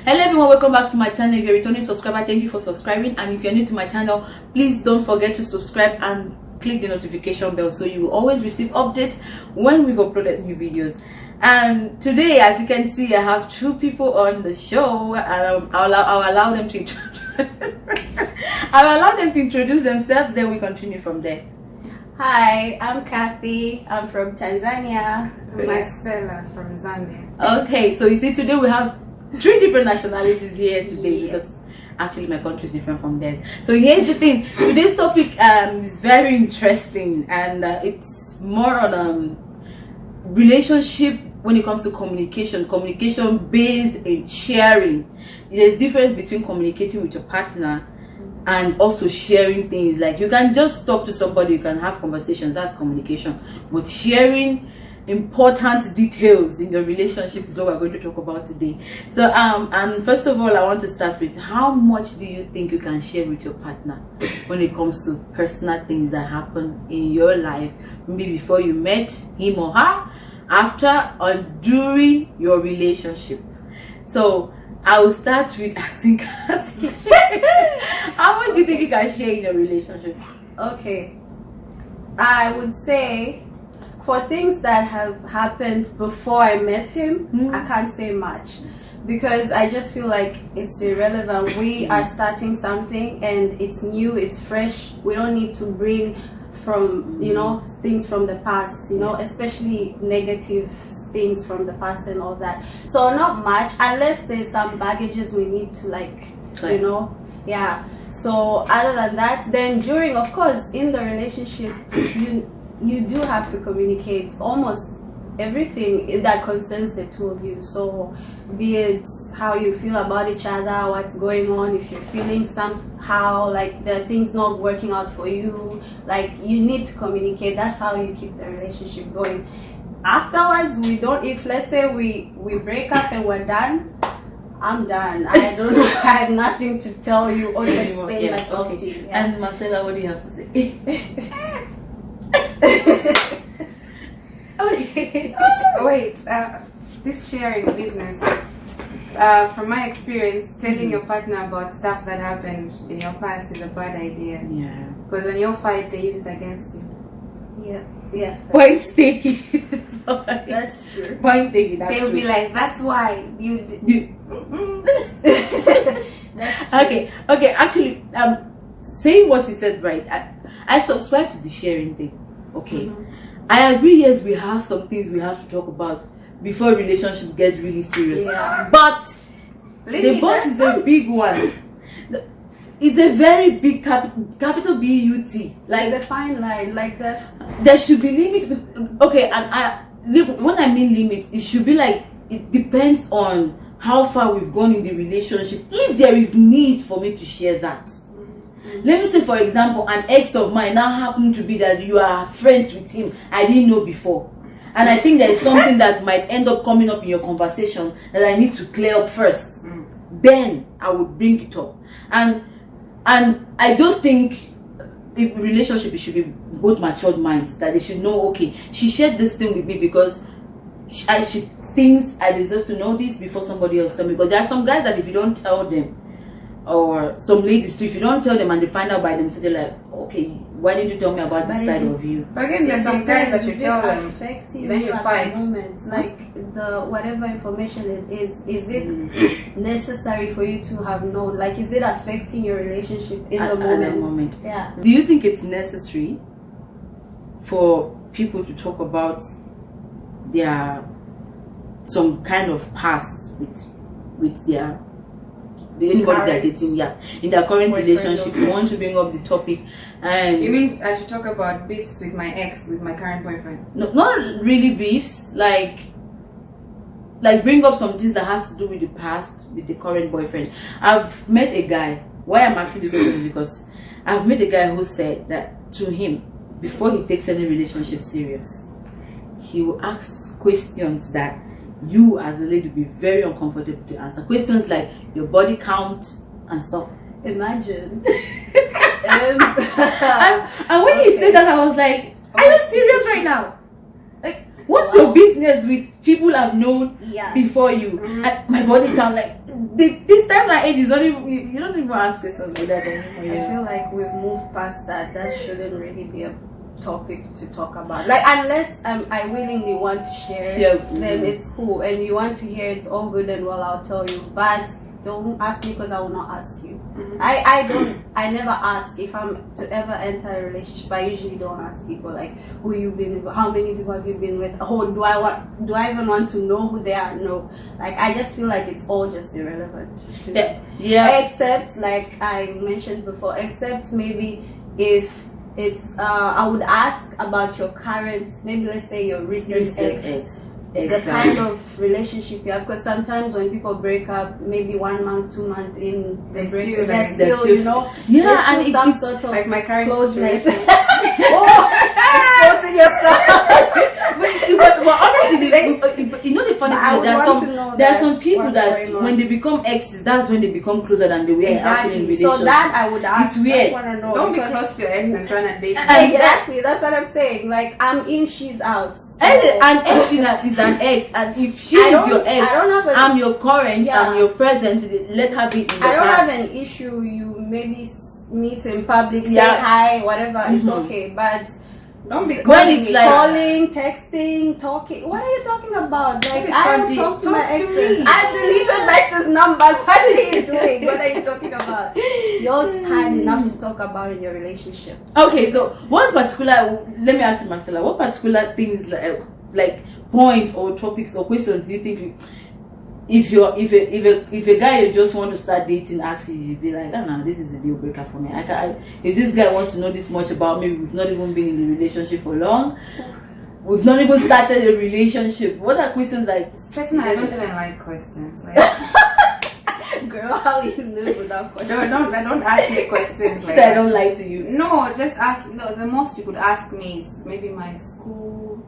Hello everyone, welcome back to my channel. If you're a returning subscriber, thank you for subscribing, and if you're new to my channel, please don't forget to subscribe and click the notification bell so you will always receive updates when we've uploaded new videos. And today, as you can see, I have two people on the show, and I'll allow them to I'll allow them to introduce themselves, then we continue from there. Hi, I'm Kathy. I'm from Tanzania. Marcella from Zambia. Okay, so you see, today we have three different nationalities here today, because actually my country is different from theirs. So here's the thing, today's topic is very interesting, and it's more on relationship when it comes to communication based in sharing. There's difference between communicating with your partner and also sharing things. Like, you can just talk to somebody, you can have conversations, that's communication, but sharing important details in your relationship is what we're going to talk about today. So and first of all, I want to start with, how much do you think you can share with your partner when it comes to personal things that happen in your life, maybe before you met him or her, after or during your relationship? So I will start with asking Kathy. How much do you think you can share in your relationship? Okay, I would say for things that have happened before I met him, I can't say much, because I just feel like it's irrelevant. We are starting something and it's new, it's fresh. We don't need to bring from, things from the past, especially negative things from the past and all that. So not much, unless there's some baggages we need to So other than that, then during, of course, in the relationship, you do have to communicate almost everything that concerns the two of you. So be it how you feel about each other, what's going on, if you're feeling somehow like the things not working out for you, like, you need to communicate. That's how you keep the relationship going. Afterwards, if let's say we break up and we're done, I'm done. I don't know. I have nothing to tell you or to explain myself to you. And Marcella, what do you have to say? Okay. Wait, this sharing business, from my experience, telling your partner about stuff that happened in your past is a bad idea. Yeah. Because when you fight, they use it against you. Yeah. Point taking. That's true. Point taking. They'll be like, that's why you. Okay. Actually, saying what you said, right? I subscribe to the sharing thing. Okay. I agree. Yes, we have some things we have to talk about before relationship gets really serious. Yeah. But the boss is a big one. It's a very big capital B-U-T. Like, it's a fine line. Like that. There should be limit. Okay, and when I mean limit, it should be like, it depends on how far we've gone in the relationship. If there is need for me to share that. Let me say, for example, an ex of mine now happened to be that you are friends with him. I didn't know before. And I think there is something that might end up coming up in your conversation that I need to clear up first. Then I would bring it up. And I just think, if relationship, it should be both matured minds, that they should know, okay, she shared this thing with me because she thinks I deserve to know this before somebody else tell me. Because there are some guys that if you don't tell them, or some ladies too, if you don't tell them and they find out by themselves, they're like, okay, why didn't you tell me about this side of you? But again, there's some guys that you tell them, then you fight. Like, the whatever information it is it necessary for you to have known? Like, is it affecting your relationship in the moment? At that moment? Yeah. Do you think it's necessary for people to talk about some kind of past with their anybody they're dating, in their current relationship? You want to bring up the topic, and you mean I should talk about beefs with my ex, with my current boyfriend? No, not really beefs, like bring up some things that has to do with the past with the current boyfriend. I've met a guy. Why I'm asking the question is because I've met a guy who said that to him, before he takes any relationship serious, he will ask questions that you as a lady will be very uncomfortable to answer. Questions like your body count and stuff. Imagine. And when he said that, I was like, are you serious right now? Like, what your business with people I've known Yeah. before you. And my body count, like, this time my age is not even, you don't even ask questions like that anymore. I feel like we've moved past that. That shouldn't really be a topic to talk about. Like, unless I willingly want to share, then it's cool. And you want to hear it's all good and well, I'll tell you. But don't ask me because I will not ask you. I never ask if I'm to ever enter a relationship. I usually don't ask people like who you've been with, how many people have you been with, do I even want to know who they are? No. Like, I just feel like it's all just irrelevant to me. Yeah. Except, like I mentioned before, except maybe if it's I would ask about your current, maybe let's say your recent ex. The kind of relationship you have, because sometimes when people break up, maybe 1 month, 2 months in, they're still, you know, and some it's sort of like my current closeness. situation. Exposing yourself. but honestly, you know the funny thing, there are some people that when they become exes, that's when they become closer than they were actually in relationship. So that I would ask. It's weird. Don't be close to your ex and trying to date. Exactly, that's what I'm saying. Like, I'm in, she's out. So. And ex is an ex, and if she is your ex, I'm your current, I'm your present. Let her be in the past. I don't have an issue. You maybe meet in public, say hi, whatever. It's okay, but don't be calling, calling, texting, talking. What are you talking about? Like, I don't talk to my exes. I've deleted my exes' numbers. What are you doing? What are you talking about? You're tired enough to talk about in your relationship. Okay, so what particular? Let me ask you, Marcella. What particular things like points or topics or questions do you think if a guy you just want to start dating asks you, you'd be like, no, this is a deal breaker for me. If this guy wants to know this much about me, we've not even been in the relationship for long, we've not even started a relationship. What are questions like? Personally, I don't even like questions. Like, girl, how you live without questions? Don't ask me questions like I don't lie to you. No, just ask. No, the most you could ask me is maybe my school,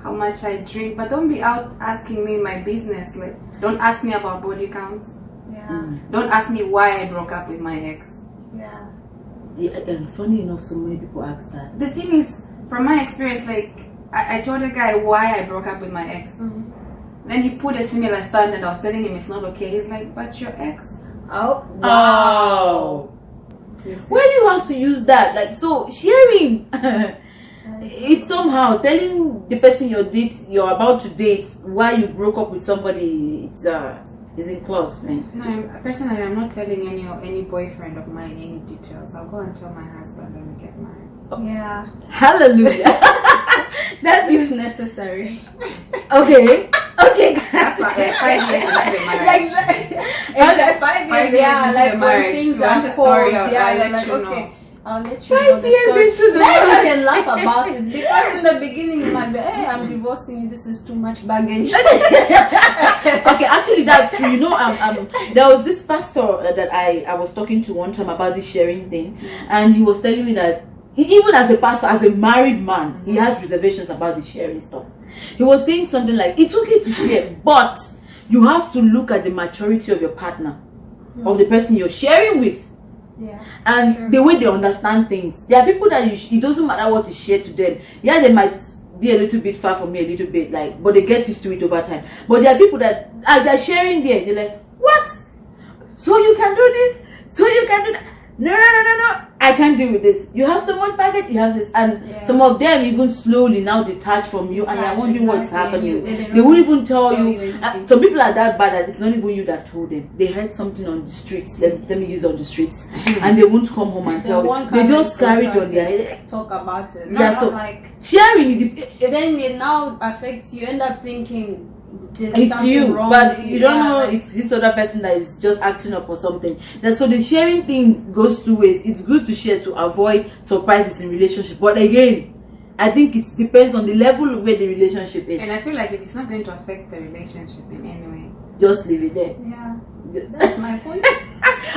how much I drink, but don't be out asking me my business. Like, don't ask me about body counts. Yeah. Don't ask me why I broke up with my ex. Yeah. And funny enough, so many people ask that. The thing is, from my experience, like, I told a guy why I broke up with my ex. Then he put a similar standard. I was telling him it's not okay. He's like, but your ex. Oh, wow. Where do you have to use that? Like, so sharing. It's somehow telling the person you're about to date why you broke up with somebody. It's in clause, man. No, personally, I'm not telling any boyfriend of mine any details. I'll go and tell my husband when we get married. Yeah. Hallelujah. That's if necessary. Okay. That's like 5 years into the marriage. Like 5 years, yeah. Like when things are cold, yeah, like, okay. I'll let you know the story. Then you can laugh about it, because in the beginning you might be, hey, I'm divorcing you, this is too much baggage. Okay, actually that's true. You know, there was this pastor that I was talking to one time about this sharing thing, and he was telling me that even as a pastor, as a married man, he has reservations about the sharing stuff. He was saying something like, it's okay to share, but you have to look at the maturity of your partner, of the person you're sharing with. Yeah, and the way they understand things. There are people that it doesn't matter what you share to them. Yeah, they might be a little bit far from you, a little bit, like, but they get used to it over time. But there are people that, as they're sharing there, they're like, what? So you can do this? So you can do that? No. I can't deal with this. You have someone packet, you have this, and some of them even slowly now detach from you, and you're wondering what's happening. They won't even tell you. Some people are that bad that it's not even you that told them. They heard something on the streets. Let me use on the streets, and they won't come home and tell you. They just carried on their head. Talk about it. Yeah, so like sharing. Then it now affects you. End up thinking it's you, but you don't know it's this other person that is just acting up or something. So the sharing thing goes two ways. It's good to share to avoid surprises in relationship, but again, I think it depends on the level where the relationship is. And I feel like if it's not going to affect the relationship in any way, just leave it there. Yeah, that's my point.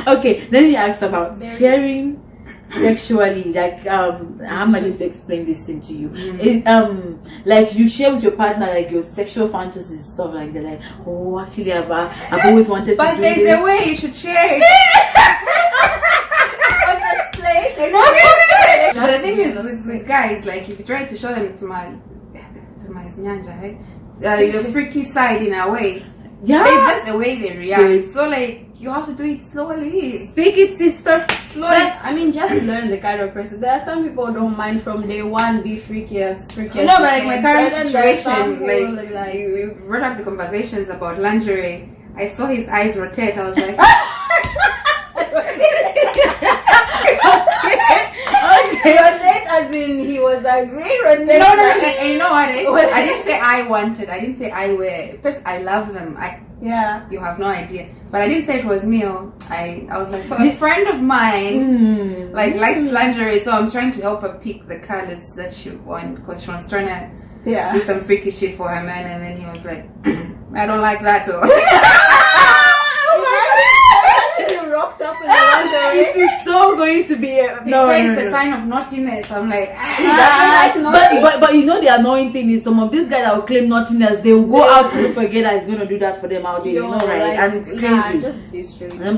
Okay, let me ask about sharing sexually. Like, how am I going to explain this thing to you? Like, you share with your partner like your sexual fantasies, stuff like that. Like, oh, actually, I've always wanted to do this. But there's a way you should share it. Explain. But the thing is, with guys, like, if you try to show them to optimized nyanja, your freaky side in a way. Yeah. It's just the way they react. Yeah. So like you have to do it slowly. Speak it, sister. Slowly. I mean, just learn the kind of person. There are some people who don't mind from day one be freaky as freaky. No, but like my current And then there are some situation, who, like you brought up the conversations about lingerie. I saw his eyes rotate. I was like, rotate as in he was angry. Rotate. no, and you know what? I didn't say I wanted. I didn't say I were. First, I love them. Yeah. You have no idea. But I didn't say it was me. I was like, so a friend of mine likes lingerie, so I'm trying to help her pick the colors that she want because she was trying to do some freaky shit for her man, and then he was like, I don't like that. Imagine you rocked up in the lingerie. It is so going to be It's a sign of naughtiness. I'm like, but you know the annoying thing is some of these guys that will claim naughtiness, they will go out and forget that it's going to do that for them out there, you know, right? Like, and it's crazy. Nah, just be straight. And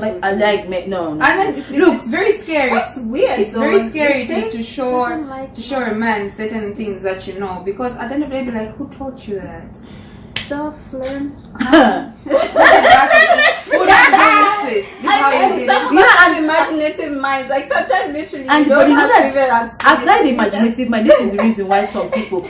no. And then it's very scary. That's weird. It's very scary They to show like a man certain things that you know, because at the end of the day, be like, who taught you that? self-learn. This is how you did Some it. have imaginative minds. Like sometimes literally And you but don't you know have that to even have aside the imaginative mind, this is the reason why some people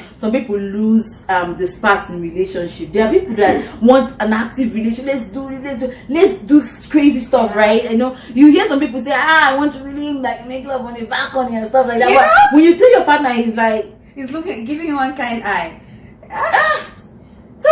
lose the sparks in relationship. There are people that want an active relation. Let's do crazy stuff, right? I know you hear some people say, I want to really like make love on the balcony and stuff like that. Yeah. But when you tell your partner, he's like, He's giving you one kind eye. so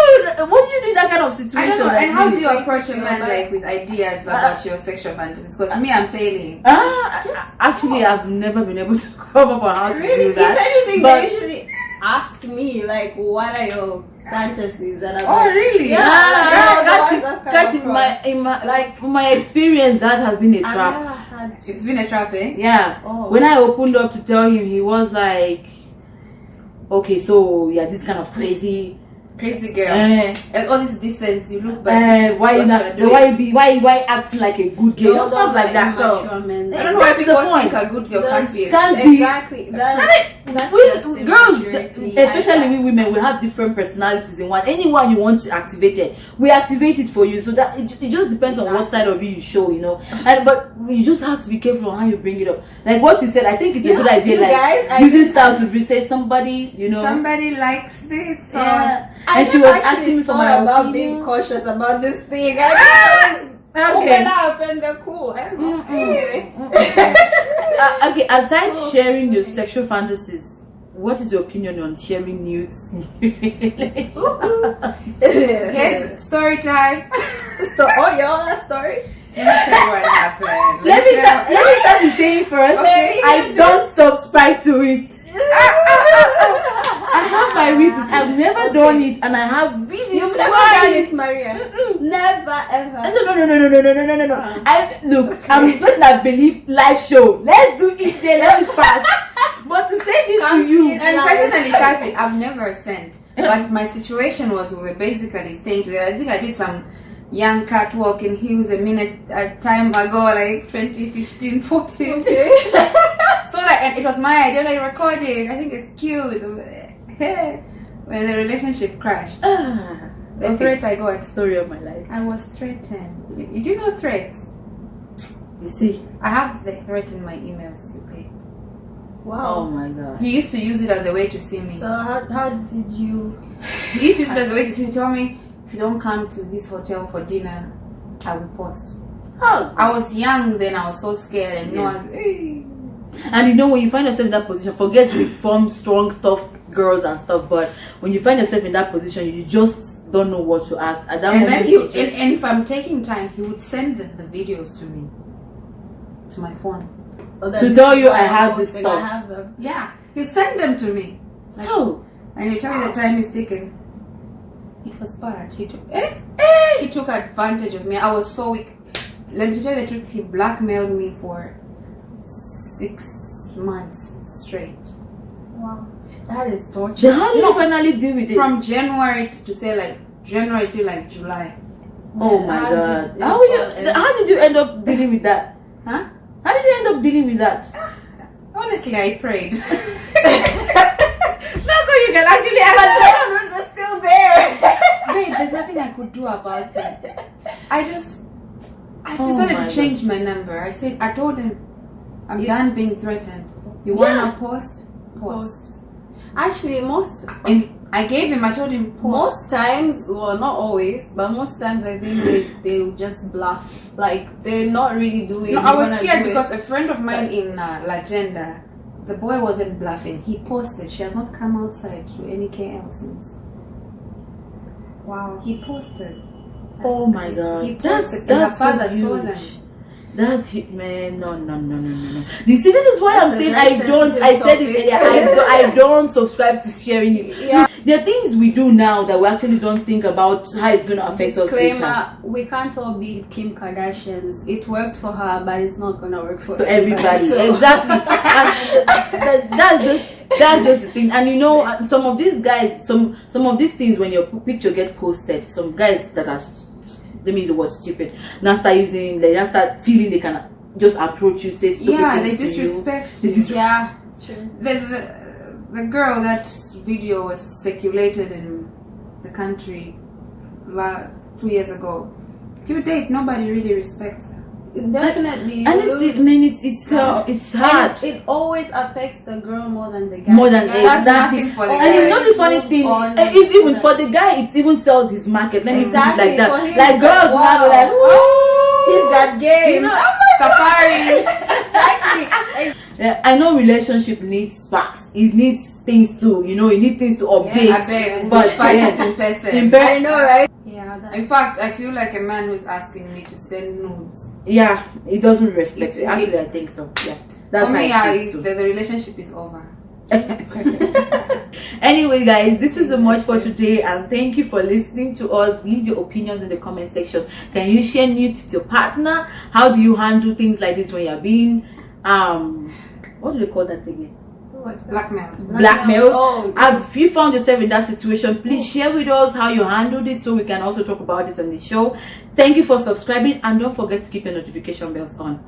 what do you do in that kind of situation? I don't know. Like, And how do you really approach a man like with ideas about your sexual fantasies? Because me, I'm failing. Actually, I've never been able to come up on how to Really? do that. If anything, but they usually ask me like, what are your fantasies? And I'm Oh, like, really? Yeah. That's in my experience. That has been a I've trap. never had to. It's been a trap, eh? Yeah. Oh. When I opened up to tell him, he was like, "Okay, so yeah, this kind of crazy. Crazy girl. Eh, And all this decent, you look back. why you not? Why acting like a good girl? Those Stuff are like that. So immature men. I don't know why That's the people point. think a good girl can't be. Can't be. Exactly. That's just girls, immaturity. especially we women, we have different personalities in one. Anyone you want to activate it, we activate it for you. So that it just depends on what side of you show, you know. But you just have to be careful on how you bring it up. Like what you said, I think it's a good idea. You Like guys, using style to say somebody, you know. Somebody likes this. So Yeah. I And she never was actually asking me for thought my about opinion. being cautious about this thing. I just Okay. open up and they're cool. I don't know. Anyway. Okay, aside sharing your sexual fantasies, what is your opinion on sharing nudes? here's story time. Your story. Let me tell you what happened. Let me start the saying first. Okay. I don't subscribe to it. I have my reasons. I've never done it, and I have reasons You've never why. done it, Maria. Never ever. No. I'm the person that believe live show. Let's do it there. Let's fast. But to say this Can't to you, see it. And personally, Kathy, I've never sent. But my situation was we were basically staying together. I think I did some young catwalk in heels a time ago, like 2015, 14. Okay. So like, and it was my idea. I recorded. I think it's cute. When the relationship crashed, the threat I got. story of my life. I was threatened. You do know threats? You see? I have the threat in my emails too. Babe. Oh Wow. my god. He used to use it as a way to see me. So how did you? He used to use it as a way to see me. Tell me, if you don't come to this hotel for dinner, I will post. Oh. I was young then. I was so scared, and no one. And you know, when you find yourself in that position, forget we form strong, tough girls and stuff, but when you find yourself in that position, you just don't know what to act. At that And moment, then you just- and if I'm taking time, he would send the videos to me, to my phone. To tell you I have this I stuff. have them. Yeah, he send them to me. Like, Oh. and you tell me the time is taken. It was bad. He took advantage of me. I was so weak. Let me tell you the truth. He blackmailed me for 6 months straight. Wow. That is torture. Then how did you finally deal with it? From January to January to like July. Oh my How god. did- How did you end up dealing with that? Huh? How did you end up dealing with that? Honestly, I prayed. That's how you can actually ask. But the nudes are still there. Babe, there's nothing I could do about them. I Oh decided my to change my number. I told him, I'm done being threatened. You wanna post? Post. Actually, I told him post. most times, well, not always, but most times I think they just bluff. Like they're not really doing. No, I was scared because a friend of mine in Legenda, the boy wasn't bluffing. He posted. She has not come outside to any KL since. Wow. He posted. Oh my God. He posted. That's and her father so saw huge. them. That's it, man. No. You see, this is what I'm That's a saying. very I sensitive said it topic. earlier. I don't subscribe to sharing it. Yeah. There are things we do now that we actually don't think about how it's going to affect us later. Disclaimer: we can't all be Kim Kardashians. It worked for her, but it's not gonna work for Everybody. So- Exactly. And that's just the thing. And you know, some of these guys, some of these things, when your picture get posted, some guys that are, let me use the word stupid, now start start feeling they can just approach you, say stupid things they to you. disrespect you. Yeah, true. The girl, that video was circulated in the country 2 years ago. To date, nobody really respects her. Definitely. And it's hard. And it always affects the girl more than the guy. More than The guy That's exactly. nothing for the And guy. you know the funny moves thing, on even for the guy, it even sells his market. Let me put it Exactly, like that. for him, Like girls wow. now, like, He's got game. You know, Safari. Exactly. yeah, I know relationship needs sparks. It needs things to, it needs things to update. I beg, But fight yeah, it in person. I know, right? Yeah. In fact, I feel like a man who's asking me to send nudes. yeah, it doesn't respect it. It- Actually, I think so. Yeah, that's For me, how it feels too. the relationship is over. Anyway, guys, this is so much for today, and thank you for listening to us. Leave your opinions in the comment section. Can you share nudes with your partner? How do you handle things like this when you're being what do they call that thing? Blackmail. Oh, Have you found yourself in that situation? Please share with us how you handled it so we can also talk about it on the show. Thank you for subscribing, and don't forget to keep your notification bells on.